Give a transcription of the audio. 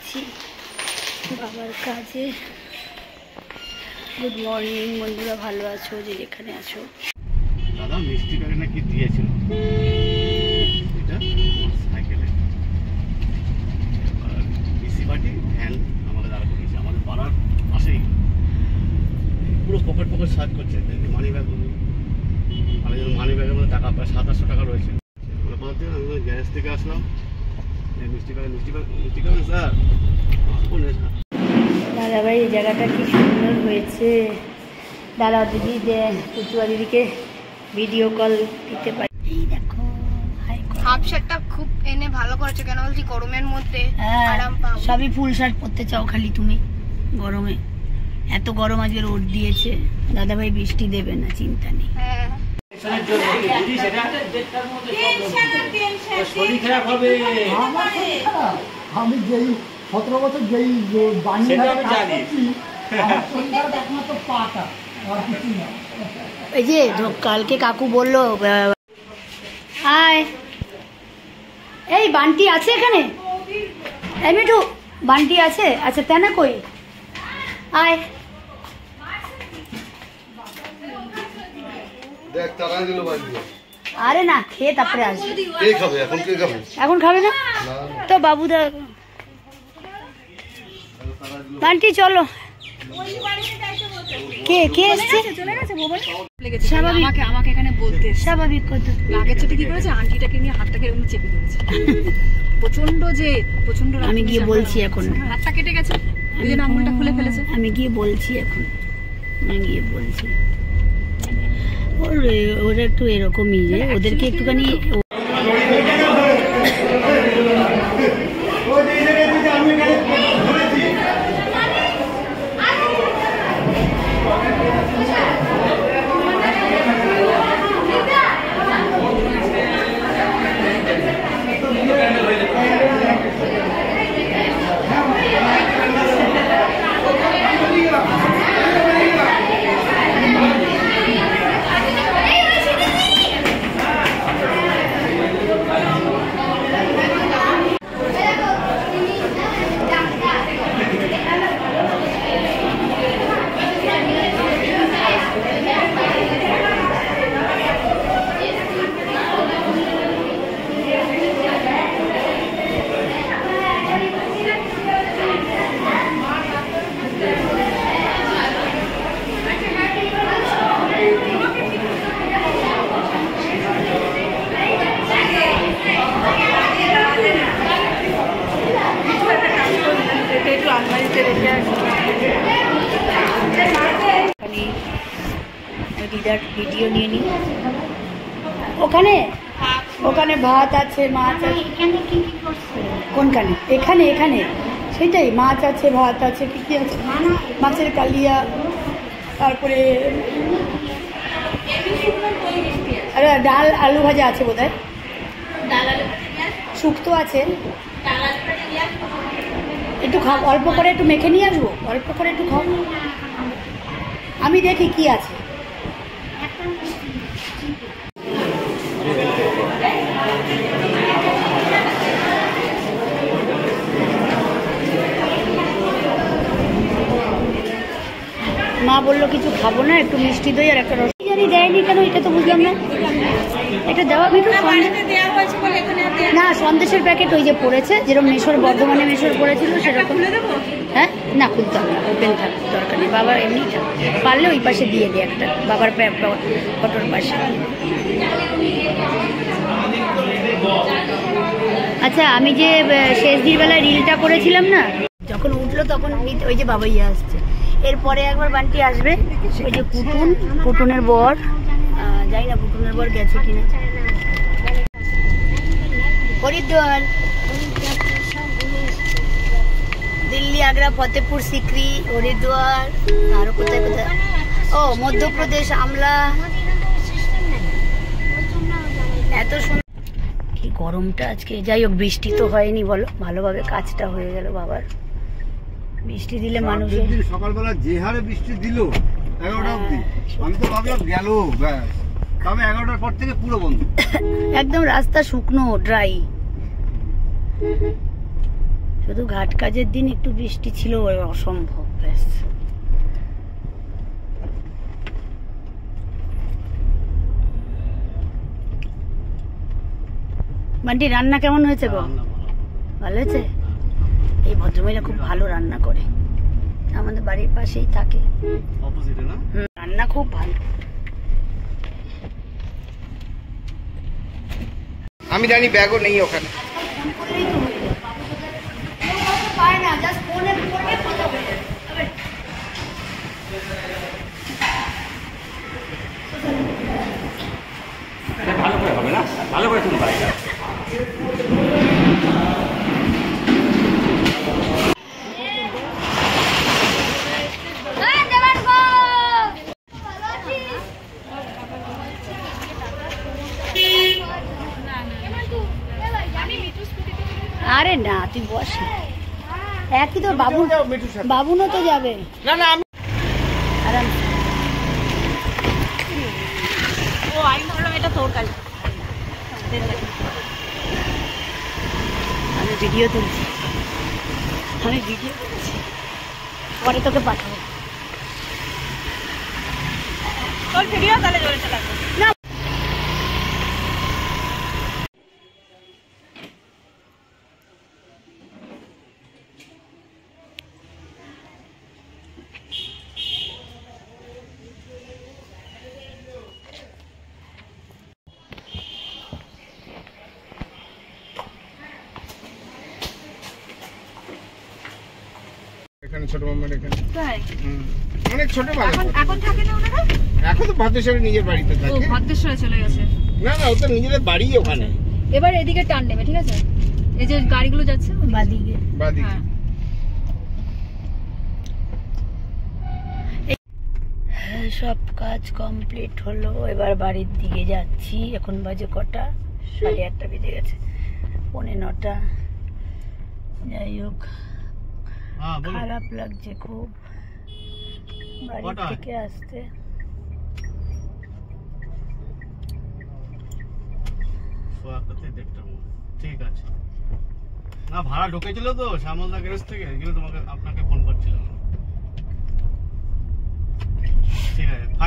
যাচ্ছি বাবার কাজে। গুড মর্নিং বন্ধুরা, ভালো আছো যে যেখানে আছো। দাদা মিষ্টি প্যাকেট নাকি দিয়েছিল এটা সাইকেলে, পিসি পার্টি ভ্যান আমাকে দাঁড়া করিয়েছে আমাদের পাড়ার পাশেই, পুরো পকেট পকেট সার্চ করছে। মানি ব্যাগ, মানি ব্যাগের মধ্যে টাকা প্রায় 700-800 টাকা রয়েছে। আমি গ্যারেজ থেকে আসলাম, মিষ্টি প্যাকেট স্যার। দাদা ভাই এই জায়গাটা কি সুন্দর হয়েছে। দাদা দিদি পুচুয়া দিদিকে ভিডিও কল দিতে পারি। এই দেখো হাফ শার্টটা খুব এনে ভালো করেছে, কেন বলছি গরমের মধ্যে আরাম পাবো। সবই ফুল শার্ট পরতে চাও খালি তুমি গরমে। এত গরম আজকে রোদ দিয়েছে। দাদা ভাই বৃষ্টি দেবে না, চিন্তা নেই। আমি যেই 17 বছর যেই একমাত্র পাটা আর কিছু না। এই যে কালকে কাকু বললো আয়, এই বান্টি আছে এখানে? এই মিঠু বান্টি আছে? আচ্ছা তেনা কই? আয় দেখ টাকা দিল বাড়ি। আরে না, খেয়ে তারপরে আসবে। কে খাবে এখন? কে খাবে এখন? খাবে না তো বাবুদা। বান্টি চলো। কে কে এসছে? আমাকে এখানে বলতে স্বাভাবিক কথা। আগের সাথে কি করেছে, আন্টিটাকে নিয়ে হাতটাকে এরকম চেপে ধরেছে। প্রচন্ড আমি গিয়ে বলছি এখন। হাতটা কেটে গেছে, ওই জন্য আঙুলটা খুলে ফেলেছে। আমি গিয়ে বলছি এখন, আমি গিয়ে বলছি। ওরা একটু এরকমই যে ওদেরকে একটুখানি দিদার ভিডিও নিয়ে নিই। ওখানে ওখানে ভাত আছে, মাছ আছে। কোনখানে? এখানে এখানে সেটাই, মাছ আছে, ভাত আছে, কি কি আছে? মাছের কালিয়া, তারপরে আরে ডাল আলু ভাজা আছে বোধ হয়, শুক্তো আছে। একটু খাও, অল্প করে একটু মেখে নিয়ে আসবো, অল্প করে একটু খাও। আমি দেখি কি আছে। মা বললো কিছু খাবো না, একটু মিষ্টি দই আর একটা রস। জানি দেয়নি কেন, এটা তো বুঝলাম না। এটা দেওয়া মিঠু না, সন্দেশের প্যাকেট ওই যে পড়েছে, যেরকম মেশোর বর্ধমানে মেশোর পড়েছিল সেরকম। হ্যাঁ না, খুলতে হবে না, ওপেন থাক, দরকার নেই। বাবা এমনি পারলে ওই পাশে দিয়ে দে একটা, বাবার ফটোর পাশে। আচ্ছা আমি যে শেষ দিন বেলায় রিলটা করেছিলাম না, যখন উঠলো তখন ওই যে বাবাই আসছে। এরপরে একবার বান্টি আসবে, ওই যে পুটুনের বর, যাই না পুটুনের বর গেছে কিনা। হরিদ্বার, দিল্লি, আগ্রা, ফতেপুর সিক্রি, হরিদ্বার, আরো কোথায় কোথায়, ও মধ্যপ্রদেশ, আমলা। এত সুন্দর কি গরমটা আজকে। যাই হোক বৃষ্টি তো হয়নি, বলো ভালোভাবে কাজটা হয়ে গেল বাবার। বৃষ্টি দিলে মানুষের সকালবেলা যে হারে বৃষ্টি দিল 11টা অবধি, আমি তো ভাবলাম গেল ব্যাস, তবে 11টার পর থেকে পুরো বন্ধ, একদম রাস্তা শুকনো ড্রাই। শুধু ঘাট কাজের দিন একটু বৃষ্টি ছিল, অসম্ভব ব্যাস। বান্টি রান্না কেমন হয়েছে গো? রান্না ভালো। ভালো হয়েছে? এই ভদ্রমহিলা খুব ভালো রান্না করে, আমাদের বাড়ির পাশেই থাকে। অপোজিটে না? রান্না খুব ভালো। আমি জানি ব্যাগও নেই ওখানে। ভালো করে হবে না, ভালো করে তুমি বাড়িটা। আরে না তুই বস না। একই তো বাবু, বাবুনও তো যাবে। না না আমি আরাম। ও আমি ভাবলাম এটা তোর কাজ। আমি ভিডিও তুলছি, আমি ভিডিও তুলছি, পরে তোকে পাঠাবো। তোর ভিডিও তাহলে জোরে চালাবো। না এখানে ছোট মামার এখানে তাই? অনেক ছোট বাড়ি। এখন থাকে না ওনারা? এখন তো ভদ্রেশ্বরে নিজের বাড়িতে ও থাকে। ভদ্রেশ্বরে চলে গেছে। না না ও তো নিজেদের বাড়ি ওখানে। এবার এদিকে টান নেবে, ঠিক আছে? এই যে গাড়িগুলো যাচ্ছে বাদিকে। বাদিকে। হ্যাঁ, সব কাজ কমপ্লিট হলো, এবার বাড়ির দিকে যাচ্ছি। এখন বাজে কটা? 8:30 বেজে গেছে, 9:45। যাই হোক, হ্যাঁ বলো। খারাপ লাগছে খুব বাড়ি কটায়? থেকে আসতে। সোয়া করতে দেখতাম। ঠিক আছে। না ভাড়া ঢুকেছিল তো শ্যামলদা গ্যারেজ থেকে, এই জন্য আপনাকে ফোন করছিলাম। ঠিক আছে।